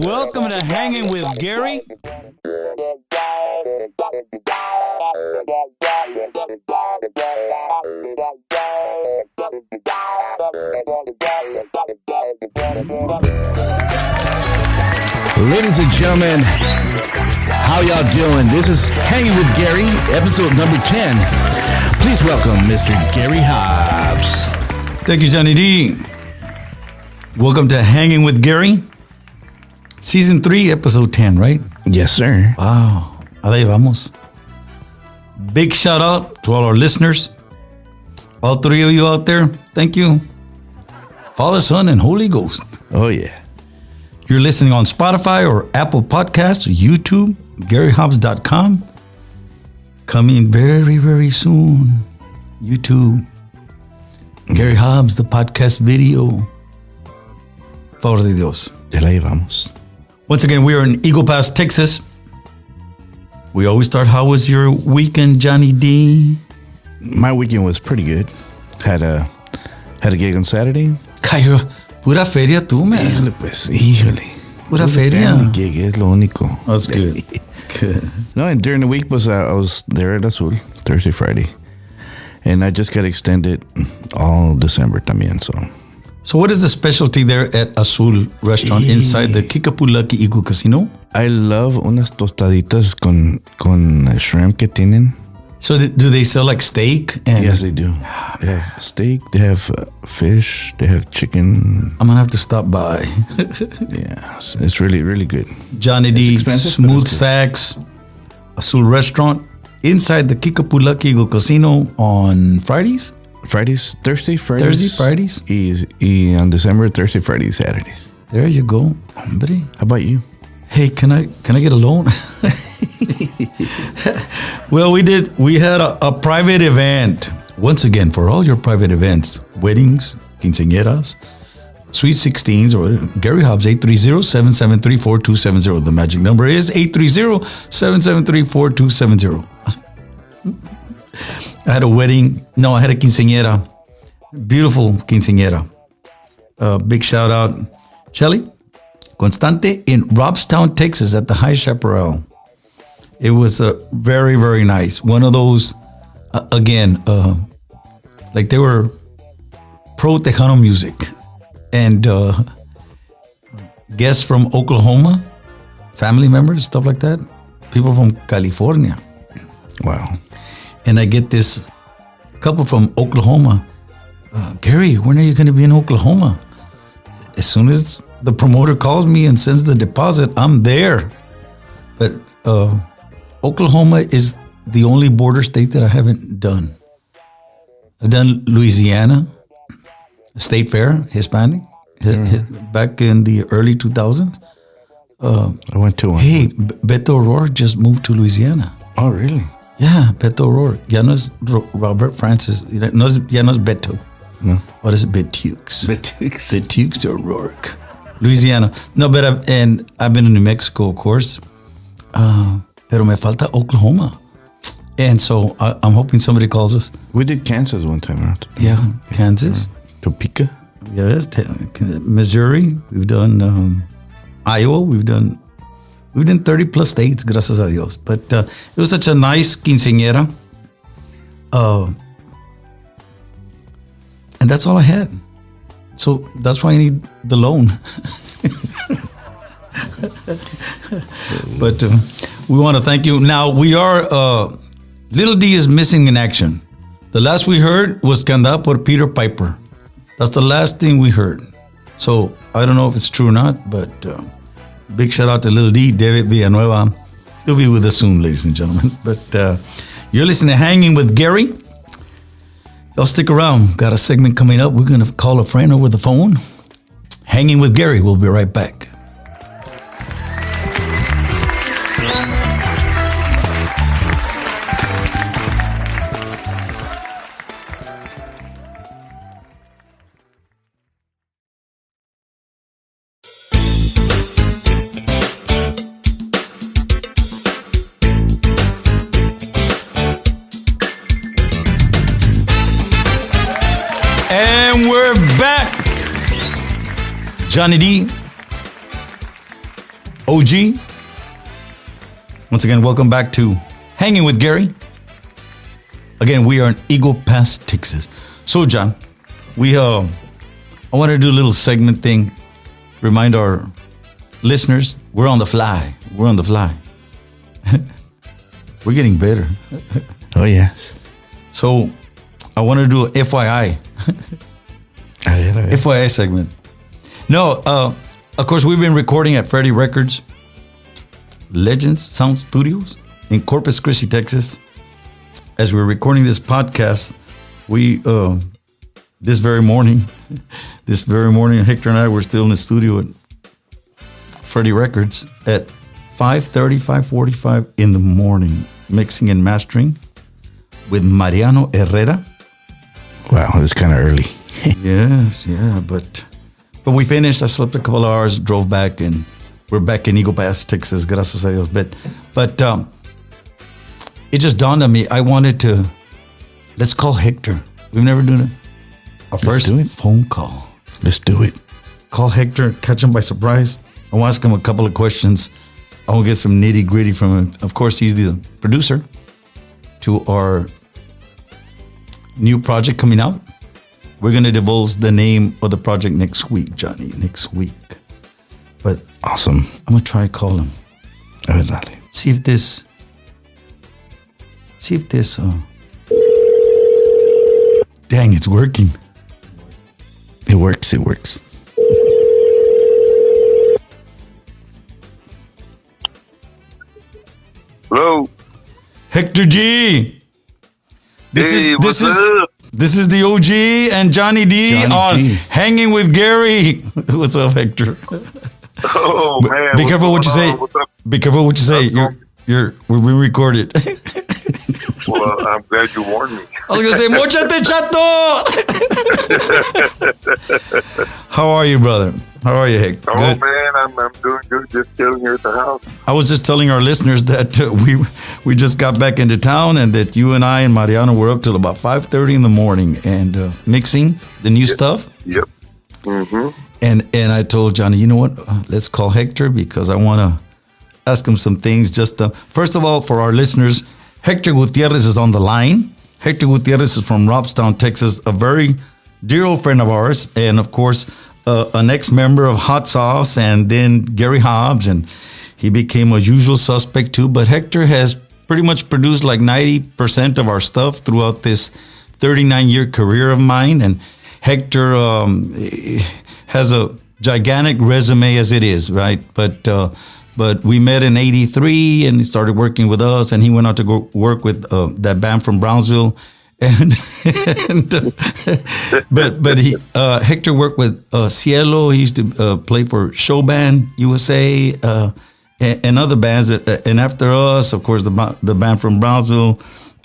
Welcome to Hanging with Gary. Ladies and gentlemen, how y'all doing? This is Hanging with Gary, episode number 10. Please welcome Mr. Gary Hobbs. Thank you, Johnny D. Welcome to Hanging with Gary. Season 3, episode 10, right? Yes, sir. Wow. Ahí vamos. Big shout out to all our listeners. All three of you out there, thank you. Father, Son, and Holy Ghost. Oh, yeah. You're listening on Spotify or Apple Podcasts, YouTube, GaryHobbs.com. Coming very, very soon. YouTube. Gary Hobbs, the podcast video. Favor de Dios. Ya la llevamos. Once again, we are in Eagle Pass, Texas. We always start, how was your weekend, Johnny D? My weekend was pretty good. Had a gig on Saturday. Cayo, pura feria tú, man. Híjole, pues, híjole. Pura feria. Family gig es lo único. That's good. That's good. No, and during the week I was there at Azul, Thursday, Friday. And I just got extended all December también, So what is the specialty there at Azul Restaurant inside the Kikapulaki Eagle Casino? I love unas tostaditas con shrimp que tienen. So do they sell like steak? Yes, they do. They have steak, they have fish, they have chicken. I'm going to have to stop by. Yeah, it's really, really good. Johnny D, Smooth Sacks, Azul Restaurant, inside the Kikapulaki Eagle Casino on Fridays? Thursday, Fridays. Y on December, Thursday, Friday, Saturdays. There you go. Hombre. How about you? Hey, can I get a loan? Well, we had a private event. Once again, for all your private events, weddings, quinceañeras, sweet 16s, or Gary Hobbs, 830-773-4270. The magic number is 830-773-4270. I had a wedding. No, I had a quinceañera. Beautiful quinceañera. Big shout out. Shelly Constante in Robstown, Texas at the High Chaparral. It was very, very nice. One of those, like they were pro Tejano music. And guests from Oklahoma, family members, stuff like that. People from California. Wow. And I get this couple from Oklahoma. Gary, when are you going to be in Oklahoma? As soon as the promoter calls me and sends the deposit, I'm there. But Oklahoma is the only border state that I haven't done. I've done Louisiana, State Fair, Hispanic, back in the early 2000s. I went to one. Hey, Beto O'Rourke just moved to Louisiana. Oh, really? Yeah, Beto O'Rourke. Ya no es Robert Francis. Ya no es Beto. No. What is it? Betux. Betux. Betux O'Rourke. Louisiana. No, but I've been in New Mexico, of course. Pero me falta Oklahoma. And so I'm hoping somebody calls us. We did Kansas one time. Right? Yeah, Kansas. Topeka. Yes, Missouri. We've done Iowa. We've done 30 plus states, gracias a Dios. But it was such a nice quinceañera. And that's all I had. So that's why I need the loan. But we want to thank you. Now we are, Little D is missing in action. The last we heard was Canda por Peter Piper. That's the last thing we heard. So I don't know if it's true or not, but big shout out to Little D, David Villanueva. He'll be with us soon, ladies and gentlemen. But you're listening to Hanging with Gary. Y'all stick around. Got a segment coming up. We're going to call a friend over the phone. Hanging with Gary. We'll be right back. And we're back. Johnny D, OG. Once again, welcome back to Hanging with Gary. Again, we are in Eagle Pass, Texas. So, John, I want to do a little segment thing. Remind our listeners, we're on the fly. We're on the fly. We're getting better. Oh, yes. So, I want to do a FYI. FYI segment. No, of course, we've been recording at Freddie Records, Legends Sound Studios in Corpus Christi, Texas. As we're recording this podcast, we this very morning, Hector and I were still in the studio at Freddie Records at 5:45 in the morning, mixing and mastering with Mariano Herrera. Wow, it's kind of early. Yes, yeah, but we finished. I slept a couple of hours, drove back, and we're back in Eagle Pass, Texas. Gracias a Dios. But it just dawned on me. I wanted to let's call Hector. We've never done it. Our first phone call. Let's do it. Call Hector, catch him by surprise. I want to ask him a couple of questions. I want to get some nitty gritty from him. Of course, he's the producer to our new project coming out. We're going to divulge the name of the project next week, Johnny, next week. But awesome. I'm going to try to call him. See if this, dang, it's working. It works. Hello. Hector G. This is the OG and Johnny D on Hanging with Gary. What's up, Hector? Oh man! Be careful what you say. Be careful what you say. We're being recorded. Well, I'm glad you warned me. I was gonna say, "Mochate chato." How are you, brother? How are you, Hector? Oh Good? Man, I'm doing good. Just chilling here at the house. I was just telling our listeners that we just got back into town and that you and I and Mariano were up till about 5:30 in the morning and mixing the new stuff. Yep. Mm-hmm. And I told Johnny, you know what? Let's call Hector because I want to ask him some things. Just first of all, for our listeners, Hector Gutierrez is on the line. Hector Gutierrez is from Robstown, Texas, a very dear old friend of ours, and of course, an ex-member of Hot Sauce, and then Gary Hobbs, and he became a usual suspect too. But Hector has pretty much produced like 90% of our stuff throughout this 39-year career of mine, and Hector has a gigantic resume as it is, right? But we met in '83, and he started working with us, and he went out to go work with that band from Brownsville. But Hector worked with Cielo. He used to play for Show Band USA and other bands. And after us, of course, the band from Brownsville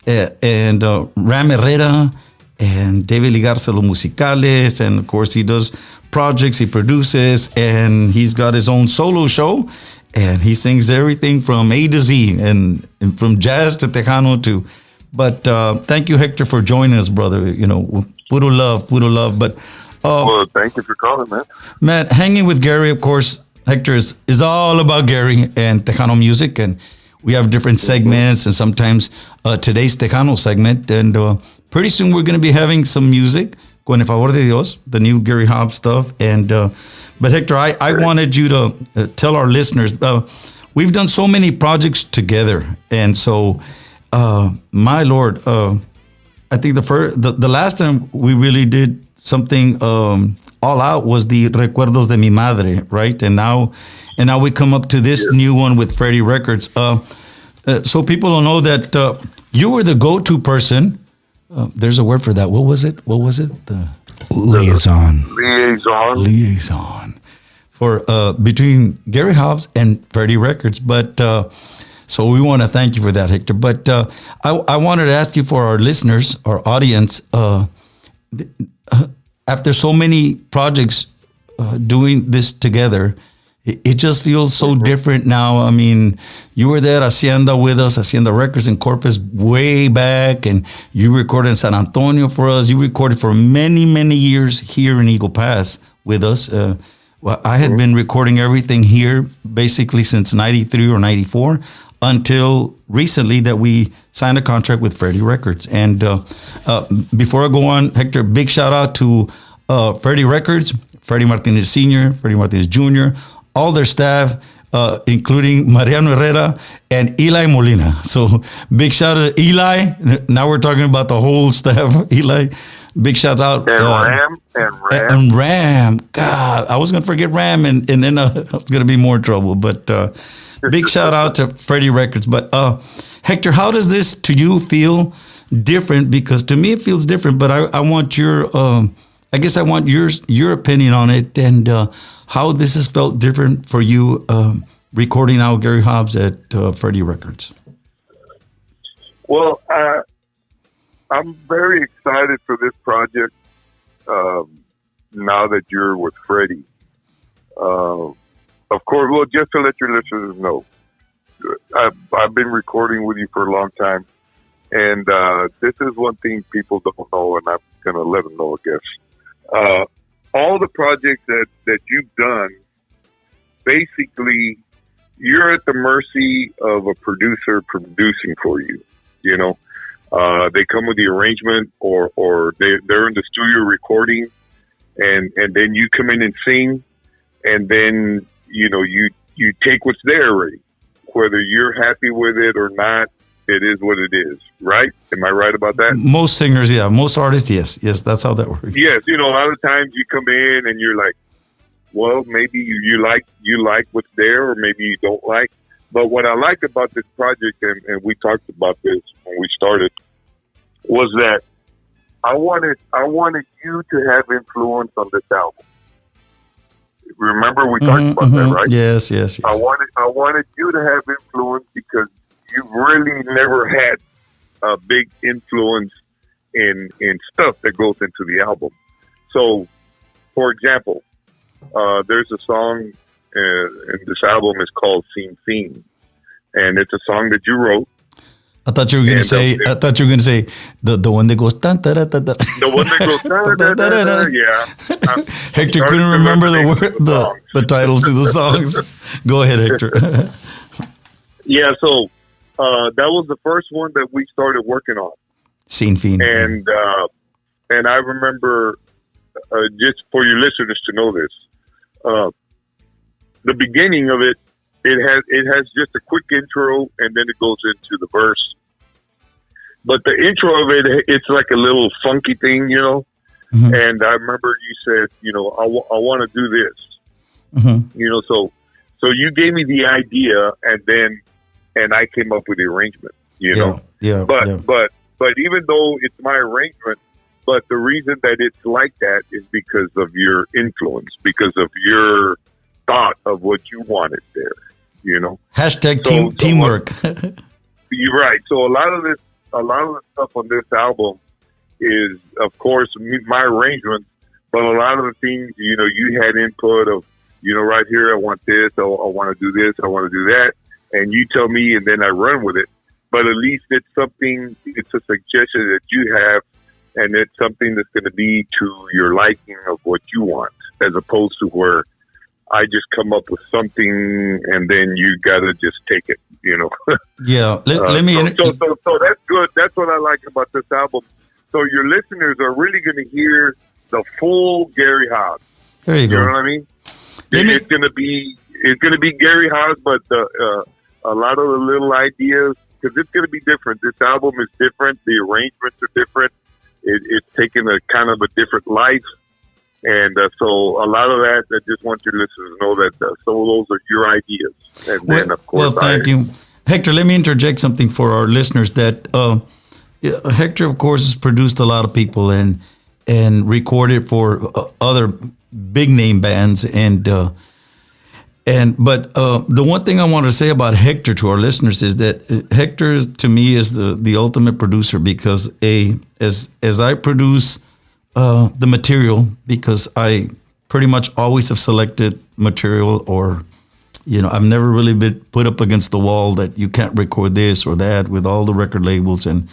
and Ram Herrera and David Ligarza Los Musicales. And of course, he does projects, he produces, and he's got his own solo show. And he sings everything from A to Z and from jazz to Tejano to... But thank you, Hector, for joining us, brother. You know, puro love. But well, thank you for calling, man. Man, Hanging with Gary, of course, Hector is all about Gary and Tejano music, and we have different segments, and sometimes today's Tejano segment, and pretty soon we're going to be having some music, Con el favor de Dios, the new Gary Hobbs stuff, and but Hector, I wanted you to tell our listeners, we've done so many projects together, and so. My Lord, I think the last time we really did something all out was the Recuerdos de mi Madre, right? And now we come up to this new one with Freddie Records. So people don't know that you were the go-to there's a word for that. What was it? The liaison. Liaison for between Gary Hobbs and Freddie Records, but. So we want to thank you for that, Hector. But I wanted to ask you for our listeners, our audience, after so many projects doing this together, It just feels so different now. I mean, you were there at Hacienda with us, Hacienda Records in Corpus way back, and you recorded in San Antonio for us. You recorded for many, many years here in Eagle Pass with us. Well, I had been recording everything here basically since 93 or 94 until recently that we signed a contract with Freddie Records. And before I go on, Hector, big shout out to Freddie Records, Freddie Martinez Sr., Freddie Martinez Jr., all their staff, including Mariano Herrera and Eli Molina. So big shout out to Eli. Now we're talking about the whole staff. Eli, big shout out. And Ram. God, I was going to forget Ram, and then I was going to be more in trouble. But big shout out to Freddie Records. But Hector, how does this to you feel different? Because to me it feels different, but I want your, I guess I want your opinion on it, and how this has felt different for you recording out Gary Hobbs at Freddie Records. Well, I'm very excited for this project now that you're with Freddie. Of course, well, just to let your listeners know, I've been recording with you for a long time, and this is one thing people don't know, and I'm going to let them know, I guess. All the projects that you've done, basically, you're at the mercy of a producer producing for you. You know, they come with the arrangement, or they're in the studio recording, and then you come in and sing, and then you take what's there already, whether you're happy with it or not. It is what it is, right? Am I right about that? Most singers, yeah. Most artists, yes. That's how that works. Yes, a lot of times you come in and you're like, well, maybe you like what's there, or maybe you don't like. But what I like about this project, and we talked about this when we started, was that I wanted you to have influence on this album. Remember we talked about that, right? Yes. I wanted you to have influence because you've really never had a big influence in stuff that goes into the album. So, for example, there's a song in this album is called "Scene," and it's a song that you wrote. I thought you were going to say. I thought you were going to say the one that goes. Tan, ta, ta, ta, ta. The one that goes. Ta, ta, ta, ta, ta. Yeah. Hector couldn't remember the titles of the songs. Go ahead, Hector. Yeah. So. That was the first one that we started working on. Scene Fiend. And I remember, just for your listeners to know this, the beginning of it has just a quick intro, and then it goes into the verse. But the intro of it's like a little funky thing, Mm-hmm. And I remember you said, I want to do this. Mm-hmm. So you gave me the idea, and I came up with the arrangement, Yeah. But even though it's my arrangement, but the reason that it's like that is because of your influence, because of your thought of what you wanted there, Hashtag teamwork. You're right. So a lot of the stuff on this album is, of course, my arrangement, but a lot of the things, you had input of, right here, I want this, I want to do this, I want to do that. And you tell me, and then I run with it. But at least it's a suggestion that you have, and it's something that's going to be to your liking of what you want, as opposed to where I just come up with something and then you got to just take it, Yeah. Let me. So that's good. That's what I like about this album. So your listeners are really going to hear the full Gary Hobbs. There you go. You know what I mean? It's going to be Gary Hobbs, but a lot of the little ideas, because it's going to be different. This album is different. The arrangements are different. It's taken a kind of a different life. And so a lot of that, I just want your listeners to know that some of those are your ideas. And then, of course, thank you. Hector, let me interject something for our listeners that Hector, of course, has produced a lot of people and recorded for other big name bands but the one thing I want to say about Hector to our listeners is that Hector, to me, is the ultimate producer because as I produce the material, because I pretty much always have selected material or I've never really been put up against the wall that you can't record this or that with all the record labels. And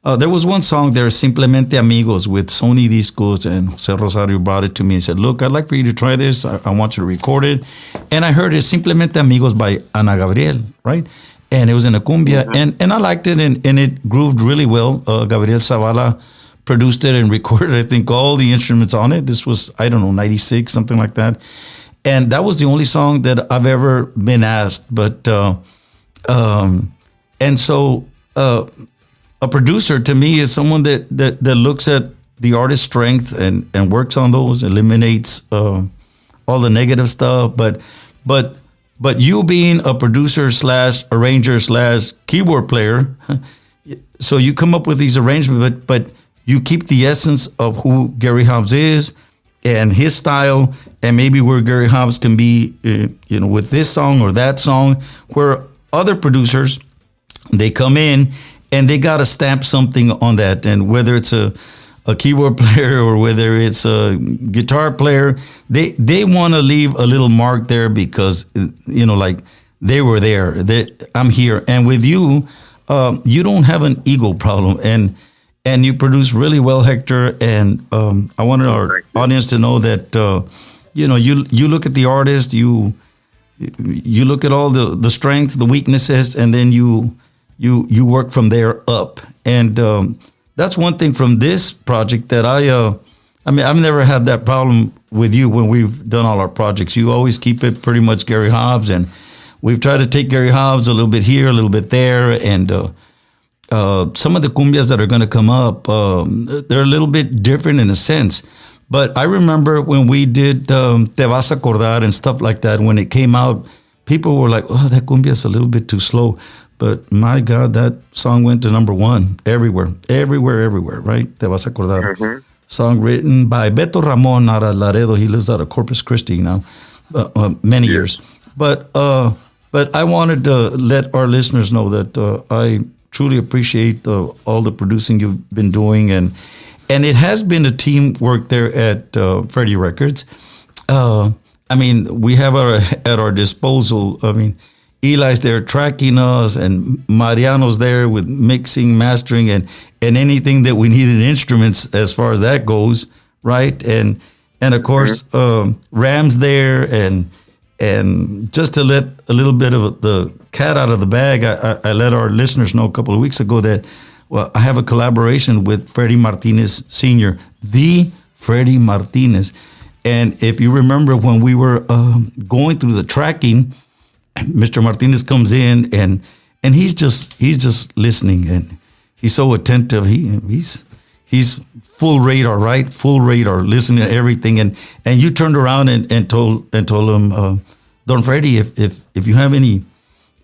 there was one song there, Simplemente Amigos, with Sony Discos, and Jose Rosario brought it to me and said, look, I'd like for you to try this. I want you to record it. And I heard it, Simplemente Amigos by Ana Gabriel, right? And it was in a cumbia, and I liked it, and it grooved really well. Gabriel Zavala produced it and recorded, I think, all the instruments on it. This was, 96, something like that. And that was the only song that I've ever been asked. But, and so... a producer to me is someone that looks at the artist's strength and works on those, eliminates all the negative stuff. But you being a producer / arranger / keyboard player, so you come up with these arrangements, but you keep the essence of who Gary Hobbs is and his style, and maybe where Gary Hobbs can be, with this song or that song, where other producers, they come in and they got to stamp something on that. And whether it's a keyboard player or whether it's a guitar player, they want to leave a little mark there because, like they were there. I'm here. And with you, you don't have an ego problem. And you produce really well, Hector. And I wanted our audience to know that, you look at the artist, you look at all the strengths, the weaknesses, and then you work from there up. And that's one thing from this project that I've never had that problem with you when we've done all our projects. You always keep it pretty much Gary Hobbs, and we've tried to take Gary Hobbs a little bit here, a little bit there. And some of the cumbias that are going to come up, they're a little bit different in a sense. But I remember when we did Te Vas a Acordar and stuff like that, when it came out, people were like, oh, that cumbia is a little bit too slow. But my God, that song went to number one everywhere, right? Te Vas a Acordar. Song written by Beto Ramon out of Laredo. He lives out of Corpus Christi now, many years. But I wanted to let our listeners know that I truly appreciate all the producing you've been doing. And it has been a teamwork there at Freddie Records. We have at our disposal, Eli's there tracking us, and Mariano's there with mixing, mastering, and anything that we need in instruments as far as that goes, right? And of course, Ram's there, and just to let a little bit of the cat out of the bag, I let our listeners know a couple of weeks ago that, I have a collaboration with Freddie Martinez Sr., the Freddie Martinez. And if you remember when we were going through the tracking, Mr. Martinez comes in and he's just listening, and he's so attentive. He's full radar, right? Full radar, listening to everything. And you turned around and told him, Don Freddie, if you have any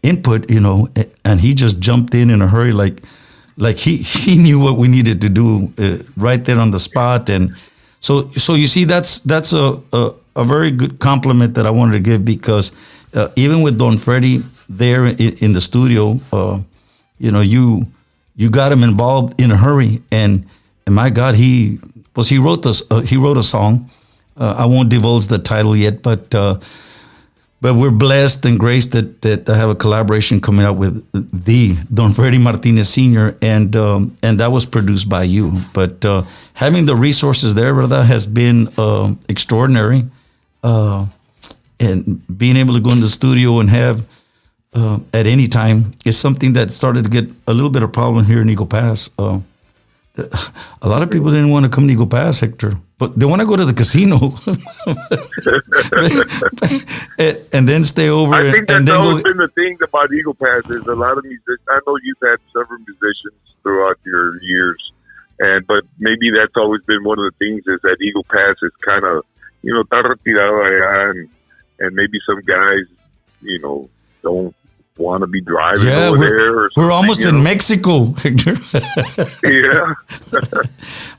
input, and he just jumped in a hurry, like he knew what we needed to do right there on the spot. And so you see, that's a very good compliment that I wanted to give, because even with Don Freddie there in the studio, you got him involved in a hurry, and my God, he wrote a song. I won't divulge the title yet, but we're blessed and graced that I have a collaboration coming out with the Don Freddie Martinez Sr. and that was produced by you. But having the resources there, brother, has been extraordinary. And being able to go in the studio and have at any time is something that started to get a little bit of problem here in Eagle Pass. A lot of people didn't want to come to Eagle Pass, Hector, but they want to go to the casino and then stay over. I think and that's then always been the thing about Eagle Pass is a lot of musicians. I know you've had several musicians throughout your years, but maybe that's always been one of the things is that Eagle Pass is kind of, está retirado allá, and maybe some guys, don't want to be driving over there. Or we're almost in Mexico, Hector. Yeah.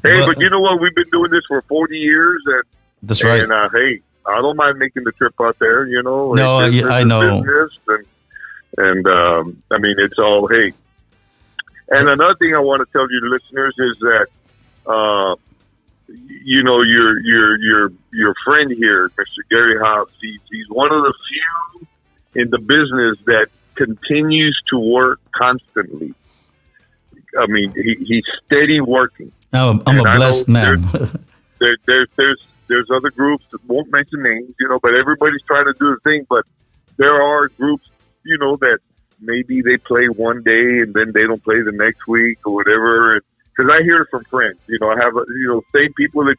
Hey, but you know what? We've been doing this for 40 years. That's right. And, hey, I don't mind making the trip out there, No, I know. And it's all, hey. And another thing I want to tell you listeners is that, your friend here, Mr. Gary Hobbs, he's one of the few in the business that continues to work constantly. I mean, he's steady working. Oh, I'm a blessed man. There's other groups that won't mention names, but everybody's trying to do the thing. But there are groups, that maybe they play one day and then they don't play the next week or whatever. Because I hear it from friends, I have, same people that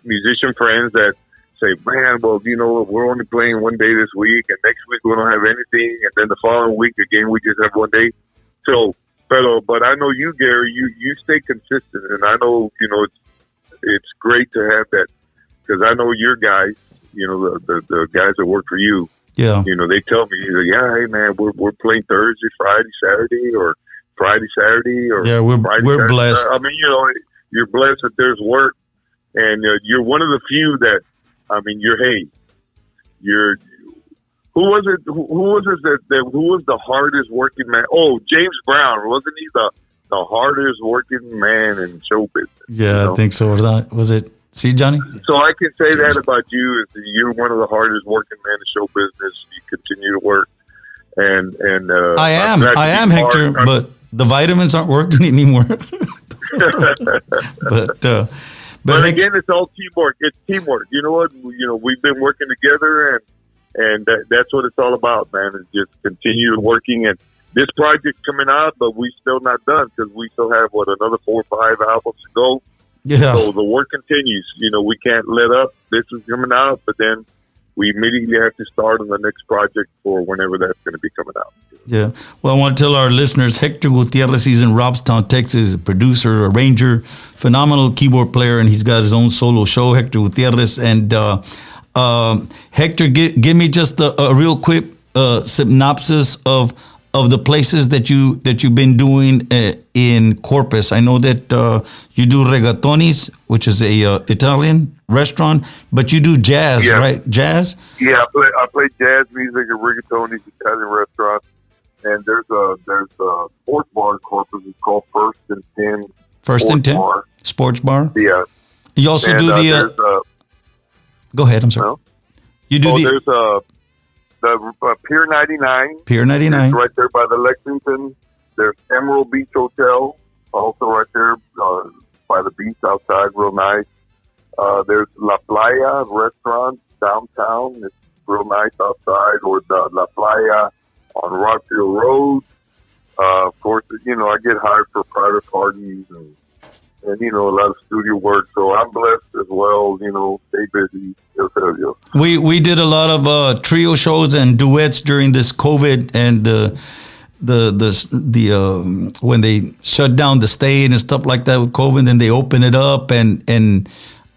musician friends that say, man, well, we're only playing one day this week, and next week we don't have anything, and then the following week again we just have one day. So, but I know you, Gary, you stay consistent, and I know it's great to have that, because I know your guys, the guys that work for you. Yeah. They tell me, yeah, hey man, we're playing Thursday, Friday, Saturday, or Friday, Saturday, or yeah, we're Saturday. blessed. I mean, you're blessed that there's work, and you're one of the few that, I mean, who was it? Who was the hardest working man? Oh, James Brown, wasn't he the hardest working man in show business? Yeah, I think so. Was it? See, Johnny? So I can say that about you, is that you're one of the hardest working men in show business. You continue to work, and I am Hector, but the vitamins aren't working anymore. But again, it's all teamwork. It's teamwork. You know what? We've been working together, and that's what it's all about, man. Is just continue working. And this project's coming out, but we still not done, because we still have another 4 or 5 albums to go. Yeah. So the work continues. We can't let up. This is coming out, but then we immediately have to start on the next project for whenever that's going to be coming out. Yeah. Well, I want to tell our listeners, Hector Gutierrez, he's in Robstown, Texas, a producer, arranger, phenomenal keyboard player, and he's got his own solo show, Hector Gutierrez. And Hector, give me just a real quick synopsis of the places that you've been doing in Corpus. I know that you do Regatonis, which is a Italian restaurant, but you do jazz, right? Jazz? Yeah, I play jazz music at Rigatoni's Italian restaurant, and there's a sports bar in Corpus. It's called First and 10. First and 10 Sports Bar. Yeah. You also do the. Go ahead. I'm sorry. No? You do There's the Pier 99. Pier 99. It's right there by the Lexington. There's Emerald Beach Hotel, also right there by the beach outside, real nice. There's La Playa restaurant downtown. It's real nice outside, or the La Playa on Rockfield Road. Of course, I get hired for private parties and a lot of studio work. So I'm blessed as well, stay busy. We did a lot of trio shows and duets during this COVID, and the when they shut down the state and stuff like that with COVID, and they opened it up, and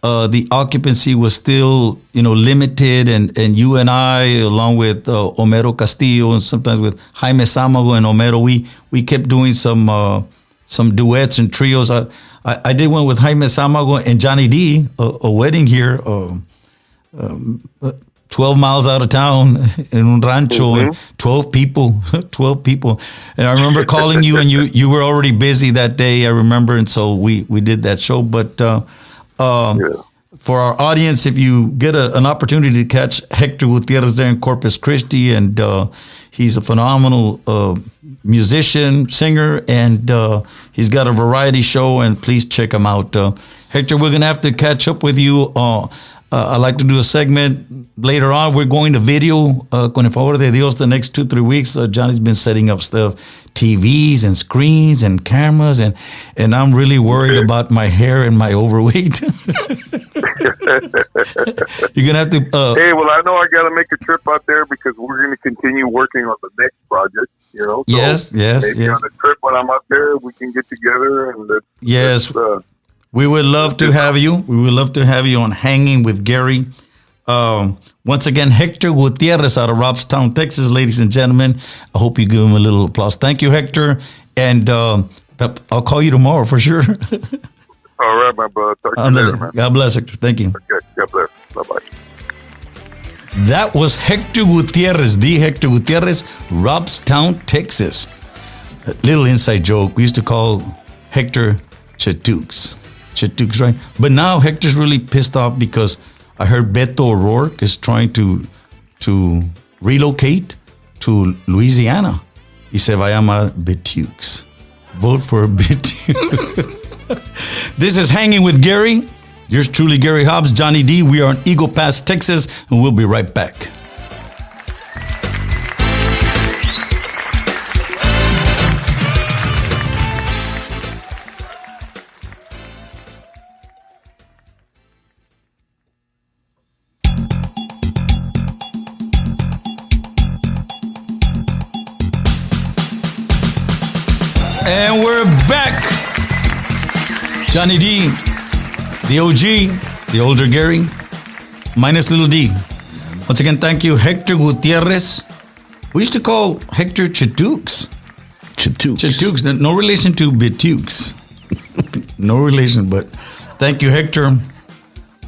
the occupancy was still limited, and you and I, along with Homero Castillo, and sometimes with Jaime Samago and Homero, we kept doing some duets and trios. I did one with Jaime Samago and Johnny D, a wedding here, 12 miles out of town in un rancho, and 12 people. And I remember calling you, and you were already busy that day, I remember, and so we did that show. But for our audience, if you get an opportunity to catch Hector Gutierrez there in Corpus Christi, and he's a phenomenal musician, singer, and he's got a variety show, and please check him out. Hector, we're going to have to catch up with you. I'd like to do a segment later on. We're going to video, con el favor de Dios, the next 2-3 weeks. Johnny's been setting up stuff, TVs and screens and cameras, and I'm really worried about my hair and my overweight. You're going to have to... hey, well, I know I got to make a trip out there, because we're going to continue working on the next project, So yes. Maybe on the trip when I'm out there, we can get together and... We would love to have you. We would love to have you on Hanging with Gary. Once again, Hector Gutierrez out of Robstown, Texas, ladies and gentlemen. I hope you give him a little applause. Thank you, Hector. And I'll call you tomorrow for sure. All right, my brother. Talk to you later, man. God bless, Hector. Thank you. Okay, God bless. Bye-bye. That was Hector Gutierrez, the Hector Gutierrez, Robstown, Texas. A little inside joke. We used to call Hector Chatooks. Chatooks, right? But now Hector's really pissed off because I heard Beto O'Rourke is trying to relocate to Louisiana. Y se va a llamar Betukes. Vote for Betukes. This is Hanging with Gary. Yours truly, Gary Hobbs, Johnny D. We are in Eagle Pass, Texas, and we'll be right back. And we're back. Johnny D, the OG, the older Gary, minus little D. Once again, thank you, Hector Gutierrez. We used to call Hector Chatukes. Chatukes, no relation to Betukes. No relation, but thank you, Hector.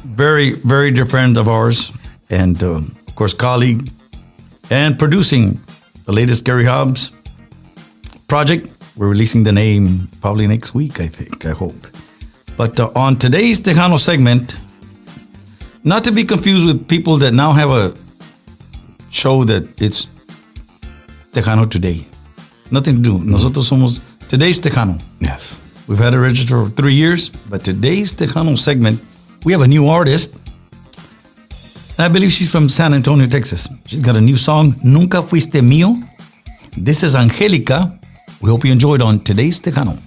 Very, very dear friend of ours. And, of course, colleague. And producing the latest Gary Hobbs project. We're releasing the name probably next week, I think, I hope. But on today's Tejano segment, not to be confused with people that now have a show that it's Tejano Today. Nothing to do. Nosotros somos today's Tejano. Yes. We've had it registered for 3 years, but today's Tejano segment, we have a new artist. And I believe she's from San Antonio, Texas. She's got a new song, Nunca Fuiste Mio. This is Angelica. We hope you enjoyed on today's Tejano.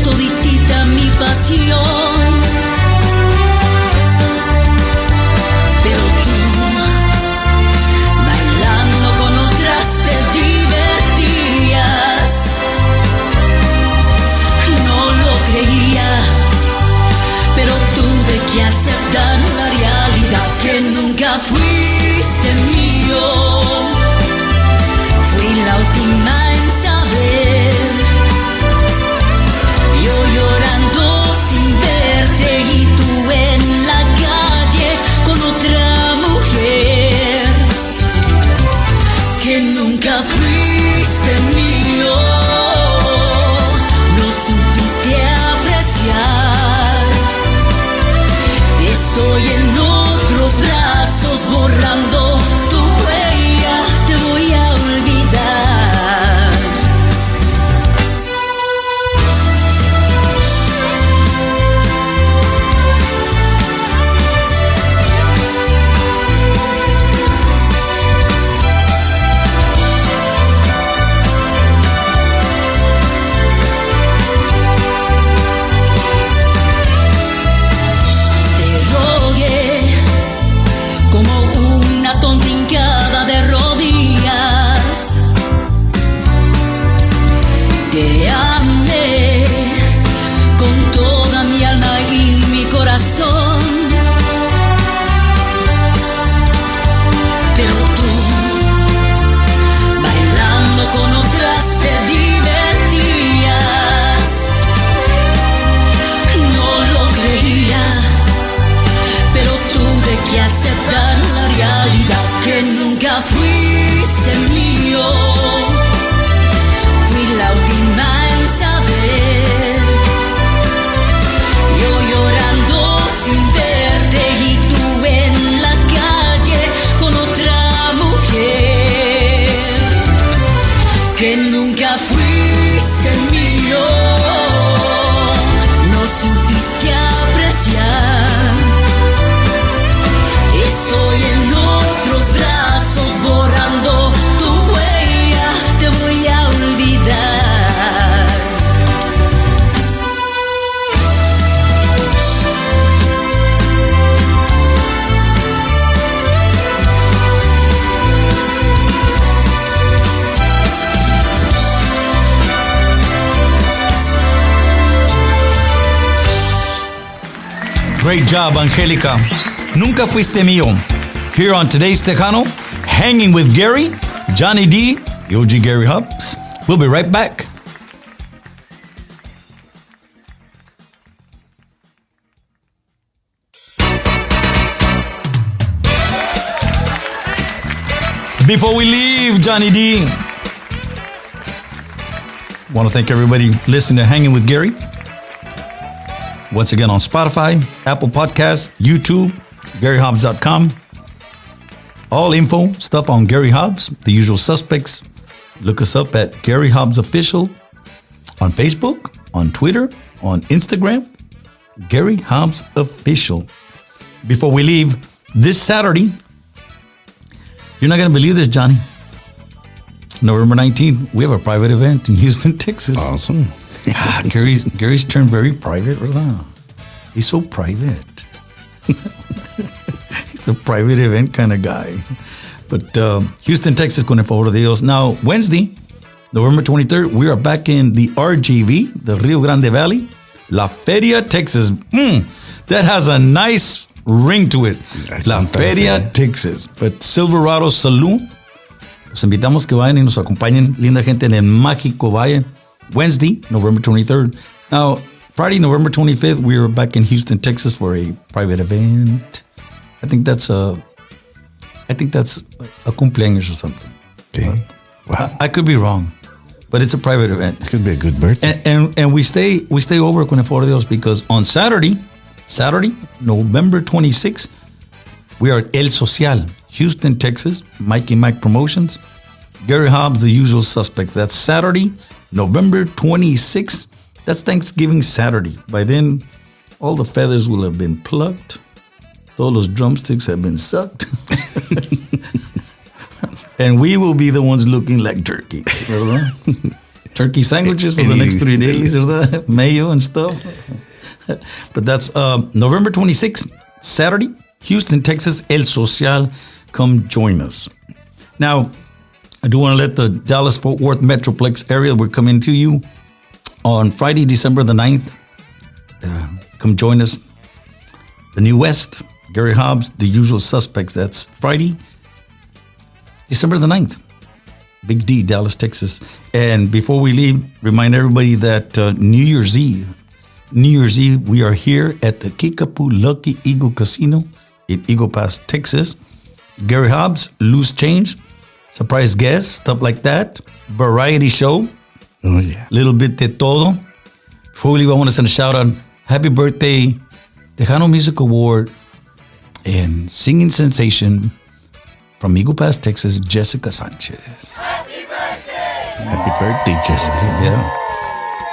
Toditita mi pasión, pero tú bailando con otras te divertías. No lo creía, pero tuve que aceptar la realidad que nunca fuiste mío. Fui la última en saber. Yo llorando sin verte y tú en la calle con otra mujer que nunca fuiste mío. No supiste apreciar. Estoy en otros brazos borrando tu huella. Te voy a olvidar. Te amé con toda mi alma y mi corazón, pero tú bailando con otras te divertías. No lo creía, pero tuve que aceptar la realidad que nunca fuiste mío. La última en saber. Yo llorando sin verte y tú en la calle con otra mujer que nunca fuiste mío. No supiste apreciar. Estoy en otros brazos borrando tu huella. Te voy a olvidar. Great job, Angelica. Nunca Fuiste Mio. Here on today's Tejano, hanging with Gary, Johnny D, the OG Gary Hobbs. We'll be right back. Before we leave, Johnny D, want to thank everybody listening to Hanging with Gary. Once again on Spotify, Apple Podcasts, YouTube, GaryHobbs.com. All info, stuff on Gary Hobbs, the usual suspects. Look us up at Gary Hobbs Official on Facebook, on Twitter, on Instagram. Gary Hobbs Official. Before we leave, this Saturday, you're not going to believe this, Johnny. November 19th, we have a private event in Houston, Texas. Awesome. Gary's turned very private, ¿verdad? He's so private. He's a private event kind of guy. But Houston, Texas, con el favor de Dios. Now, Wednesday, November 23rd, we are back in the RGV, the Rio Grande Valley, La Feria, Texas. That has a nice ring to it. La Feria, Texas. But Silverado Saloon. Los invitamos que vayan y nos acompañen. Linda gente en el mágico valle. Wednesday, November 23rd. Now, Friday, November 25th, we are back in Houston, Texas for a private event. I think that's a cumpleaños or something. Okay. Wow. I could be wrong, but it's a private event. Could be a good birthday. And we stay over con el favor de Dios because on Saturday, November 26th, we are at El Social, Houston, Texas, Mikey Mike Promotions. Gary Hobbs, the usual suspects. That's Saturday, November 26th. That's Thanksgiving Saturday. By then, all the feathers will have been plucked. All those drumsticks have been sucked. And we will be the ones looking like turkeys. Turkey sandwiches for the next 3 days, mayo and stuff. But that's November 26th, Saturday, Houston, Texas, El Social. Come join us. Now, I do want to let the Dallas-Fort Worth Metroplex area, we're coming to you on Friday, December the 9th. Come join us. The New West, Gary Hobbs, the usual suspects. That's Friday, December the 9th. Big D, Dallas, Texas. And before we leave, remind everybody that New Year's Eve, we are here at the Kickapoo Lucky Eagle Casino in Eagle Pass, Texas. Gary Hobbs, loose change, surprise guests, stuff like that. Variety show. Oh, yeah. Little bit de todo. Before we leave, I want to send a shout out. Happy birthday, Tejano Music Award and singing sensation from Eagle Pass, Texas, Jessica Sanchez. Happy birthday, Jessica. Yeah.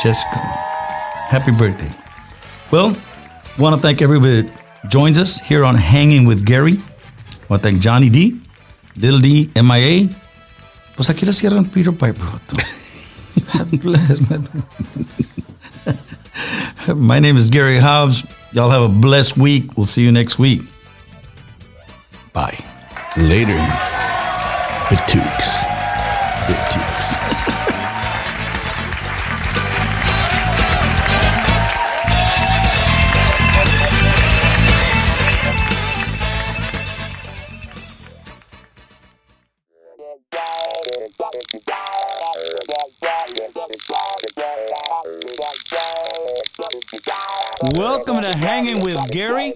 Jessica. Happy birthday. Well, want to thank everybody that joins us here on Hanging with Gary. I want to thank Johnny D, Little D, MIA. Pues aquí lo cierran Peter Piper. Bless, man. My name is Gary Hobbs. Y'all have a blessed week. We'll see you next week. Bye. Later. Bitooks. Welcome to Hanging with Gary.